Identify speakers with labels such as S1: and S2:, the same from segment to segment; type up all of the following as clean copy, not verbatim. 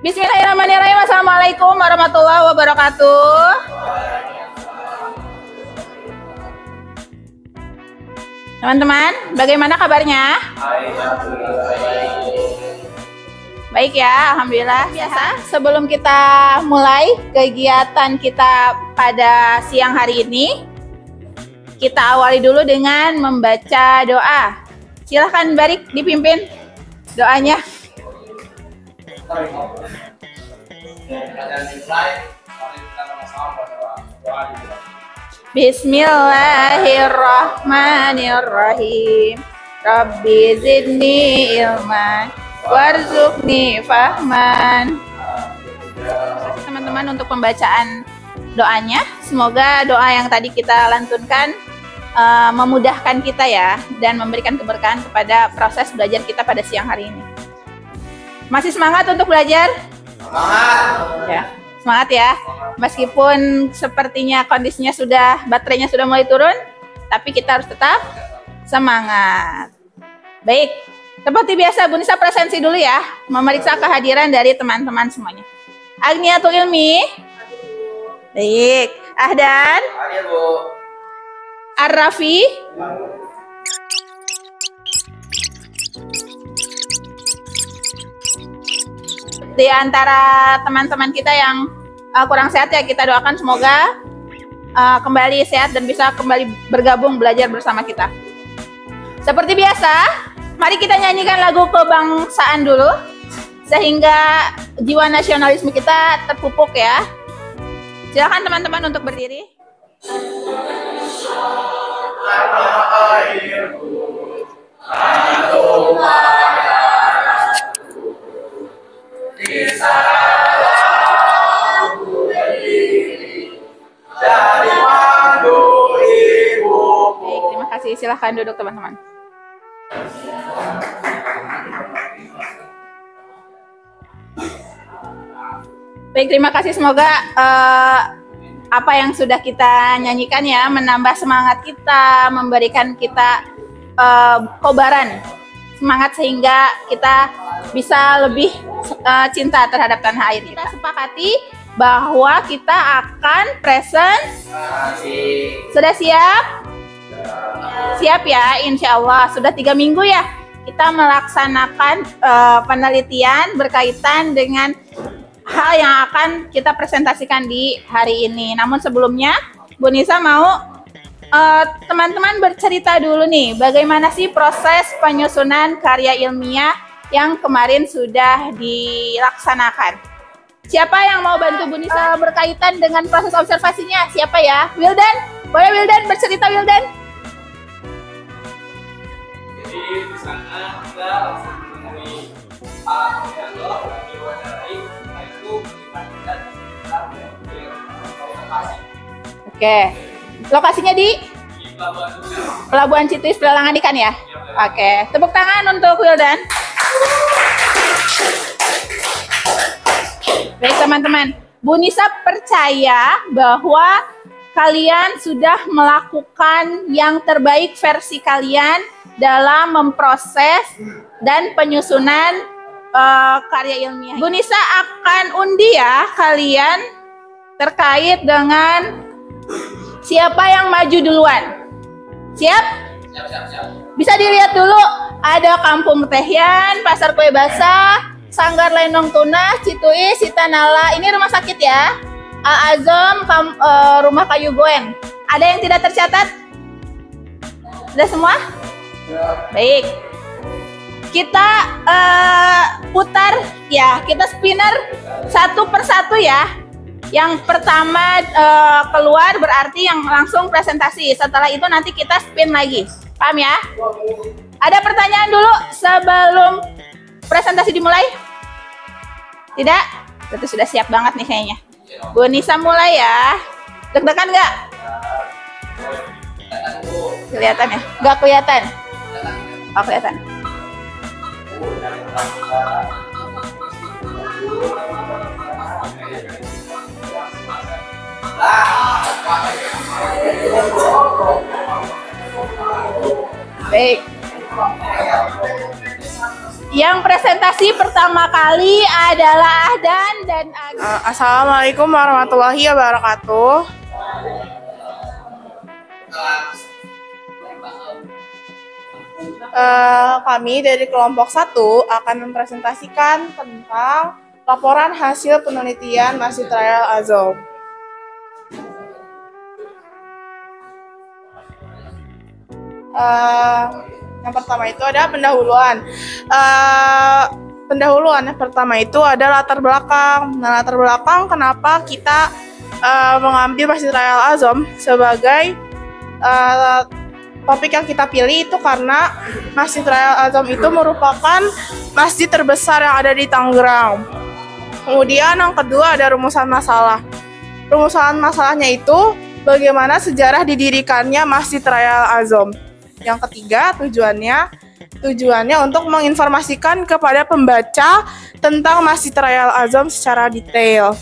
S1: Bismillahirrahmanirrahim. Assalamualaikum warahmatullahi wabarakatuh. Teman-teman, bagaimana kabarnya? Baik ya, alhamdulillah. Biasa, sebelum kita mulai kegiatan kita pada siang hari ini, kita awali dulu dengan membaca doa. Silahkan Barik dipimpin doanya. Bismillahirrahmanirrahim. Rabbi zidni ilman warzuqni fahman. Teman-teman, untuk pembacaan doanya, semoga doa yang tadi kita lantunkan memudahkan kita ya, dan memberikan keberkahan kepada proses belajar kita pada siang hari ini. Masih semangat untuk belajar? Semangat ya, semangat ya. Meskipun sepertinya kondisinya baterainya sudah mulai turun, tapi kita harus tetap semangat. Baik, seperti biasa Bu Nisa presensi dulu ya, memeriksa kehadiran dari teman-teman semuanya. Agniatul Ilmi. Baik, Ahdan. Hadir Bu. Ar-Rafi. Di antara teman-teman kita yang kurang sehat ya, kita doakan semoga kembali sehat dan bisa kembali bergabung belajar bersama kita. Seperti biasa, mari kita nyanyikan lagu kebangsaan dulu, sehingga jiwa nasionalisme kita terpupuk ya. Silakan teman-teman untuk berdiri. Baik, terima kasih. Silahkan duduk teman-teman. Baik, terima kasih. Semoga apa yang sudah kita nyanyikan ya menambah semangat kita, memberikan kita kobaran semangat sehingga kita bisa lebih cinta terhadap tanah air. Kita sepakati bahwa kita akan presentasi. Sudah siap? Siap ya, insya Allah. Sudah 3 minggu ya kita melaksanakan penelitian berkaitan dengan hal yang akan kita presentasikan di hari ini. Namun sebelumnya, Bu Nisa mau teman-teman bercerita dulu nih, bagaimana sih proses penyusunan karya ilmiah yang kemarin sudah dilaksanakan. Siapa yang mau bantu Bu Nisa berkaitan dengan proses observasinya? Siapa ya? Wildan? Boleh Wildan bercerita, Wildan?
S2: Jadi di sana kita langsung menemui alat observator dan diwawancarai.
S1: Oke, lokasinya di Pelabuhan Cituis Pelelangan Ikan ya? Oke, tepuk tangan untuk Wildan. Baik teman-teman, Bu Nisa percaya bahwa kalian sudah melakukan yang terbaik versi kalian dalam memproses dan penyusunan karya ilmiah. Bu Nisa akan undi ya kalian terkait dengan siapa yang maju duluan. Siap? Siap. Bisa dilihat dulu, ada Kampung Tehyan, Pasar Kue Basah, Sanggar Lenong Tunas, Cituis, Sitanala. Ini rumah sakit ya. Al-Azam, Rumah Kayu Goeng. Ada yang tidak tercatat? Sudah semua? Ya. Baik. Kita putar ya, kita spinner satu persatu ya. Yang pertama keluar berarti yang langsung presentasi. Setelah itu nanti kita spin lagi. Paham ya? Ada pertanyaan dulu sebelum presentasi dimulai? Tidak? Berarti sudah siap banget nih kayaknya. Bu Nisa mulai ya. Deg-degan nggak? Kelihatan ya? Nggak kelihatan? Oh, kelihatan. Baik. Yang presentasi pertama kali adalah Ahdan dan Agus.
S3: Assalamualaikum warahmatullahi wabarakatuh. Kami dari kelompok 1 akan mempresentasikan tentang laporan hasil penelitian Masjid Raya Al-Azhar. Yang pertama itu ada pendahuluan. Pendahuluan yang pertama itu ada latar belakang. Nah, latar belakang kenapa kita mengambil Masjid Raya Al-Azhar sebagai topik yang kita pilih itu karena Masjid Raya Al-Azhar itu merupakan masjid terbesar yang ada di Tangerang. Kemudian yang kedua ada rumusan masalah. Rumusan masalahnya itu bagaimana sejarah didirikannya Masjid Raya Al-Azhar. Yang ketiga tujuannya untuk menginformasikan kepada pembaca tentang Masjid Raya Al-Azhar secara detail.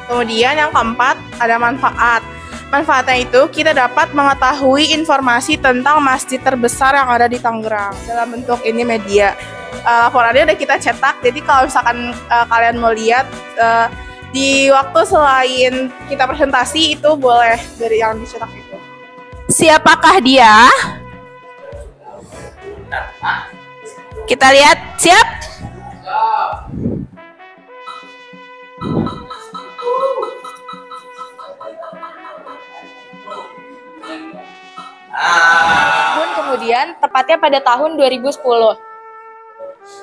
S3: Kemudian yang keempat ada manfaat. Manfaatnya itu kita dapat mengetahui informasi tentang masjid terbesar yang ada di Tangerang dalam bentuk ini media. Laporannya udah kita cetak, jadi kalau misalkan kalian mau lihat di waktu selain kita presentasi itu boleh dari yang dicetak itu.
S1: Siapakah dia? Kita lihat, siap?
S4: Kemudian tepatnya pada tahun 2010.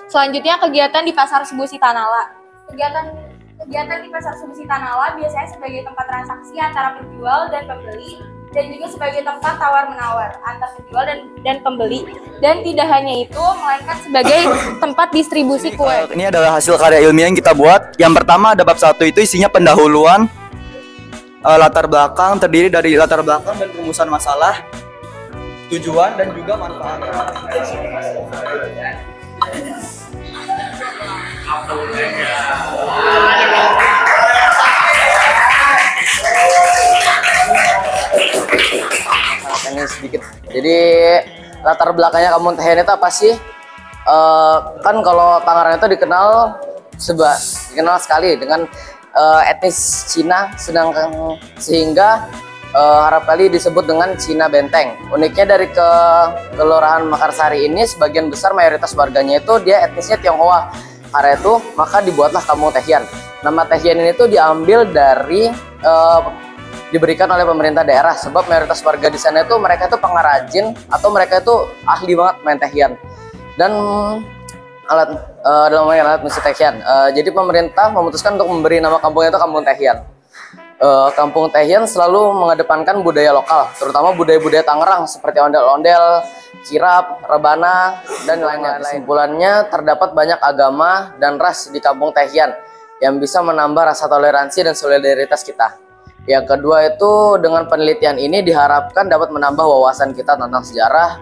S4: Selanjutnya kegiatan di Pasar Sebusi Tanala. Kegiatan di Pasar Sebusi Tanala biasanya sebagai tempat transaksi antara penjual dan pembeli dan juga sebagai tempat tawar-menawar antar penjual dan pembeli, dan tidak hanya itu melainkan sebagai tempat distribusi kue.
S5: Ini adalah hasil karya ilmiah yang kita buat. Yang pertama ada bab 1 itu isinya pendahuluan, latar belakang, terdiri dari latar belakang dan rumusan masalah, tujuan dan juga manfaat.
S6: Ini sedikit. Jadi latar belakangnya Kampung Tehian itu apa sih? Kan kalau Tangerang itu dikenal sekali dengan etnis Cina, sehingga harap kali disebut dengan Cina Benteng. Uniknya dari Kelurahan Mekarsari ini sebagian besar mayoritas warganya itu dia etnisnya Tionghoa. Karena itu maka dibuatlah Kampung Tehian. Nama Tehian ini tuh diambil dari diberikan oleh pemerintah daerah, sebab mayoritas warga di sana itu mereka itu pengrajin atau mereka itu ahli banget main tehian dan dalam alat musik tehian. Jadi pemerintah memutuskan untuk memberi nama kampungnya itu Kampung Tehian. Kampung Tehian selalu mengedepankan budaya lokal, terutama budaya-budaya Tangerang seperti ondel-ondel, kirap, rebana, dan lain-lain. Kesimpulannya terdapat banyak agama dan ras di Kampung Tehian yang bisa menambah rasa toleransi dan solidaritas kita. Yang kedua itu dengan penelitian ini diharapkan dapat menambah wawasan kita tentang sejarah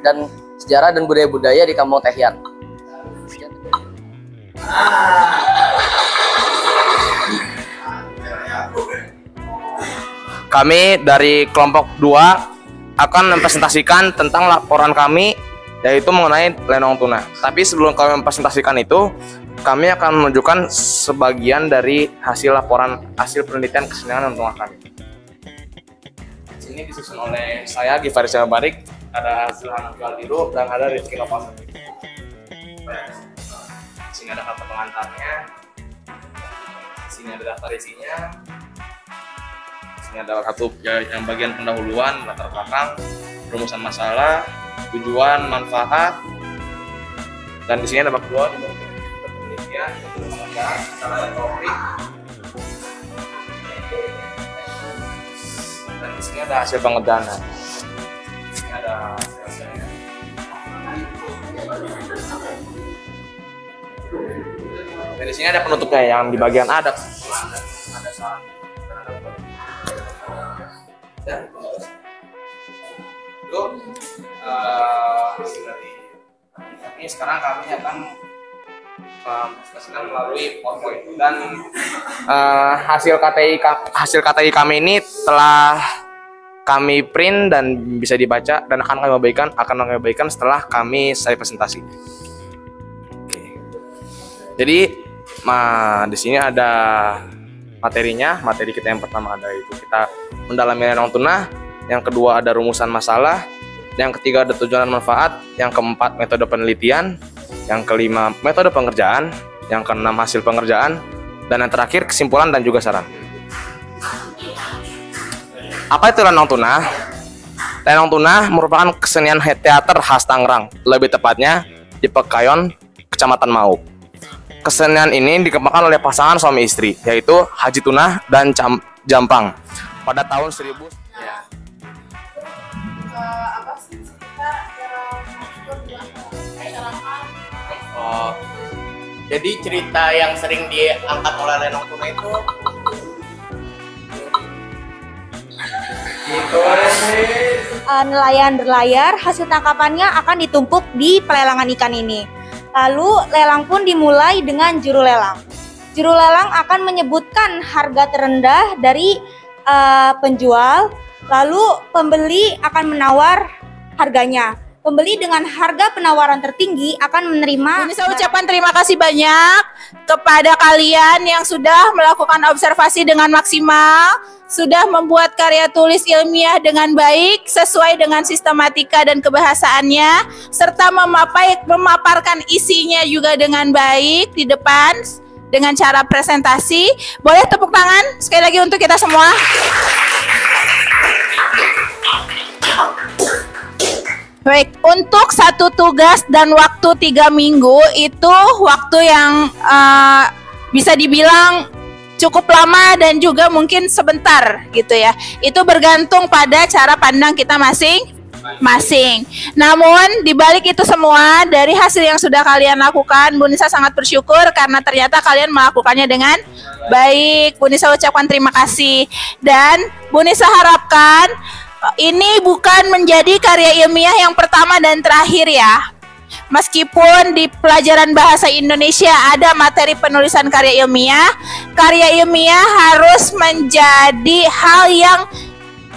S6: dan budaya-budaya di Kampung Tehian.
S2: Kami dari kelompok 2 akan mempresentasikan tentang laporan kami, yaitu mengenai Lenong Tuna. Tapi sebelum kami mempresentasikan itu, kami akan menunjukkan sebagian dari hasil hasil penelitian kesenian untuk kami. Sini disusun oleh saya, Givari Barik, ada Zulhan Aldiru, dan ada Rizky Lopas. Sini ada kata pengantarnya, sini ada daftar isinya, sini ada satu yang bagian pendahuluan, latar belakang, rumusan masalah, tujuan, manfaat, dan di sini ada bab 2. Ya, salah topik. Dan di sini ada hasil pengerjaan. Ini ada hasilnya. Dan di sini ada penutupnya yang di bagian ada saran. Dan itu hasil dari ini. Sekarang kami akan presentasikan melalui PowerPoint. Dan hasil KTI kami ini telah kami print dan bisa dibaca dan akan kami bagikan setelah kami selesai presentasi. Oke. Jadi di sini ada materinya. Materi kita yang pertama ada itu kita mendalami lelang tunah, yang kedua ada rumusan masalah, yang ketiga ada tujuan dan manfaat, yang keempat metode penelitian, yang kelima metode pengerjaan, yang keenam hasil pengerjaan, dan yang terakhir kesimpulan dan juga saran. Apa itu lenong tunah? Lenong tunah merupakan kesenian teater khas Tangerang, lebih tepatnya di Pekayon, Kecamatan Mauk. Kesenian ini dikembangkan oleh pasangan suami istri, yaitu Haji Tunah dan Jampang pada tahun 1000.
S3: Apa sih sekitar
S7: Jadi cerita yang sering diangkat oleh Lenong Tunah itu
S4: nelayan berlayar, hasil tangkapannya akan ditumpuk di pelelangan ikan ini. Lalu lelang pun dimulai dengan juru lelang. Juru lelang akan menyebutkan harga terendah dari penjual, lalu pembeli akan menawar harganya. Pembeli dengan harga penawaran tertinggi akan menerima.
S1: Saya ucapkan terima kasih banyak kepada kalian yang sudah melakukan observasi dengan maksimal, sudah membuat karya tulis ilmiah dengan baik sesuai dengan sistematika dan kebahasaannya, serta memaparkan isinya juga dengan baik di depan dengan cara presentasi. Boleh tepuk tangan sekali lagi untuk kita semua. Baik, untuk satu tugas dan waktu 3 minggu itu waktu yang bisa dibilang cukup lama dan juga mungkin sebentar gitu ya. Itu bergantung pada cara pandang kita masing-masing. Namun dibalik itu semua, dari hasil yang sudah kalian lakukan, Bu Nisa sangat bersyukur karena ternyata kalian melakukannya dengan baik. Bu Nisa ucapkan terima kasih, dan Bu Nisa harapkan ini bukan menjadi karya ilmiah yang pertama dan terakhir ya. Meskipun di pelajaran bahasa Indonesia ada materi penulisan karya ilmiah harus menjadi hal yang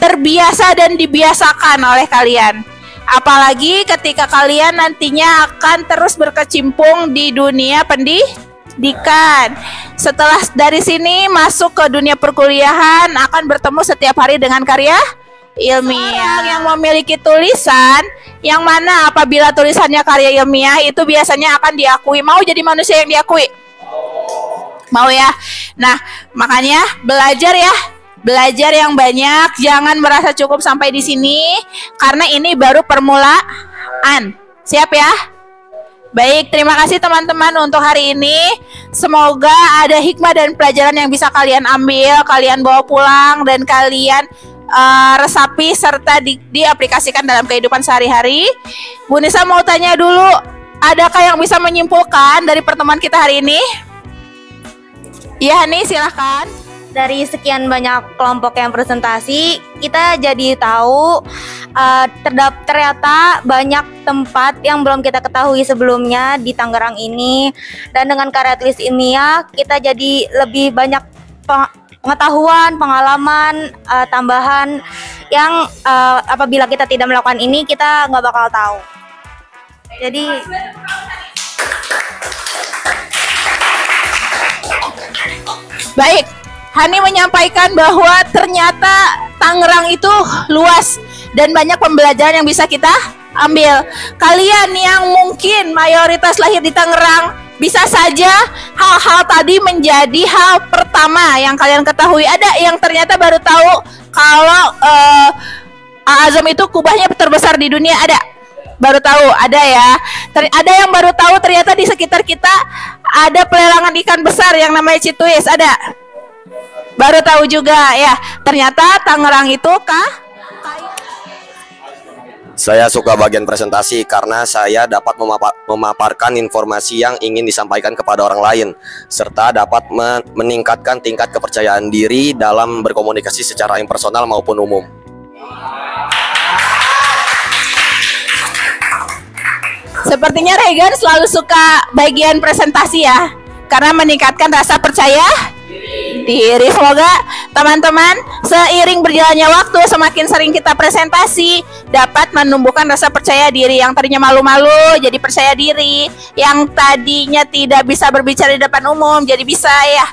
S1: terbiasa dan dibiasakan oleh kalian. Apalagi ketika kalian nantinya akan terus berkecimpung di dunia pendidikan. Setelah dari sini masuk ke dunia perkuliahan, akan bertemu setiap hari dengan karya ilmiah. Yang memiliki tulisan yang mana apabila tulisannya karya ilmiah itu biasanya akan diakui. Mau jadi manusia yang diakui? Mau ya? Nah, makanya belajar ya. Belajar yang banyak, jangan merasa cukup sampai di sini karena ini baru permulaan. Siap ya? Baik, terima kasih teman-teman untuk hari ini. Semoga ada hikmah dan pelajaran yang bisa kalian ambil, kalian bawa pulang dan kalian resapi serta diaplikasikan dalam kehidupan sehari-hari. Bu Nisa mau tanya dulu, adakah yang bisa menyimpulkan dari pertemuan kita hari ini? Iya, Hani, silahkan.
S4: Dari sekian banyak kelompok yang presentasi, kita jadi tahu ternyata banyak tempat yang belum kita ketahui sebelumnya di Tangerang ini. Dan dengan karya tulis ilmiah, kita jadi lebih banyak pengetahuan, pengalaman, tambahan yang apabila kita tidak melakukan ini, kita nggak bakal tahu. Jadi
S1: baik, Hani menyampaikan bahwa ternyata Tangerang itu luas dan banyak pembelajaran yang bisa kita ambil. Kalian yang mungkin mayoritas lahir di Tangerang, bisa saja hal-hal tadi menjadi hal pertama yang kalian ketahui. Ada yang ternyata baru tahu kalau Al-Azam itu kubahnya terbesar di dunia, ada. Baru tahu, ada ya. Ada yang baru tahu ternyata di sekitar kita ada pelelangan ikan besar yang namanya Cituis, ada. Baru tahu juga ya. Ternyata Tangerang itu
S8: Saya suka bagian presentasi karena saya dapat memaparkan informasi yang ingin disampaikan kepada orang lain, serta dapat meningkatkan tingkat kepercayaan diri dalam berkomunikasi secara impersonal maupun umum.
S1: Sepertinya Regan selalu suka bagian presentasi ya, karena meningkatkan rasa percaya diri. Semoga teman-teman seiring berjalannya waktu semakin sering kita presentasi dapat menumbuhkan rasa percaya diri. Yang tadinya malu-malu jadi percaya diri, yang tadinya tidak bisa berbicara di depan umum jadi bisa ya.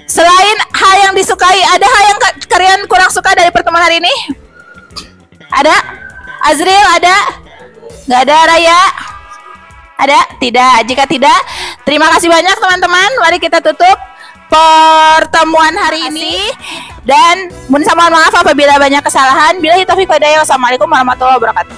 S1: Selain hal yang disukai, ada hal yang kalian kurang suka dari pertemuan hari ini? Ada? Azril ada? Nggak ada? Raya? Ada? Tidak. Jika tidak, terima kasih banyak teman-teman. Mari kita tutup pertemuan hari ini. Dan mohon maaf apabila banyak kesalahan. Billahi taufiq wal hidayah. Wassalamualaikum warahmatullahi wabarakatuh.